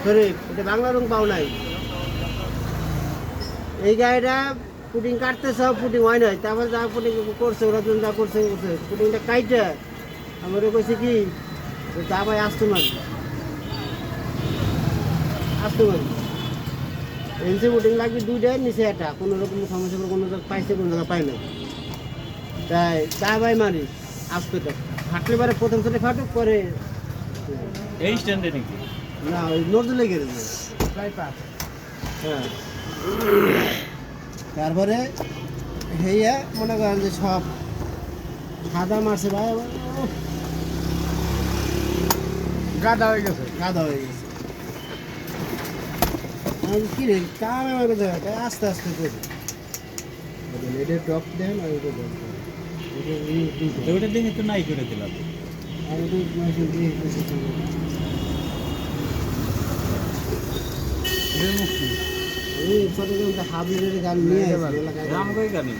শরীফ এটা বাংলা রং পাও নাই এই গাড়িটা পুটিং কাটতে সব পুটিং হয় নাই তারপরে যা পুটিং করছে ওরা যা করছে পুটিংটা কাইটে আমার কইছে কি যা ভাই আসতো না এনসি পুটিং লাগবে দুইটাই নিচে একটা কোনো রকম সমস্যা কোনো পাইছে কোনো জায়গা পাই না তাই চা ভাই মারি আসতো তো ফাটলে পরে প্রথম সাথে ফাটুক পরে এই স্ট্যান্ডে নাকি না ওই নজরুলে গেছে প্রায় পাঁচ হ্যাঁ তারপরে হেয়া মনে করেন যে সব সাদা মারছে ভাই গাদা হয়ে গেছে আমি কি রে কাম আমার কথা আস্তে আস্তে করি এটা ড্রপ দেন আর এটা ড্রপ তো ওটার দিকে তো নাই করে দিলাম আর এটা মেশিন দিয়ে মুক্তি এই ছোট হাবিবের গান নিয়ে আসবে রাম কই গানি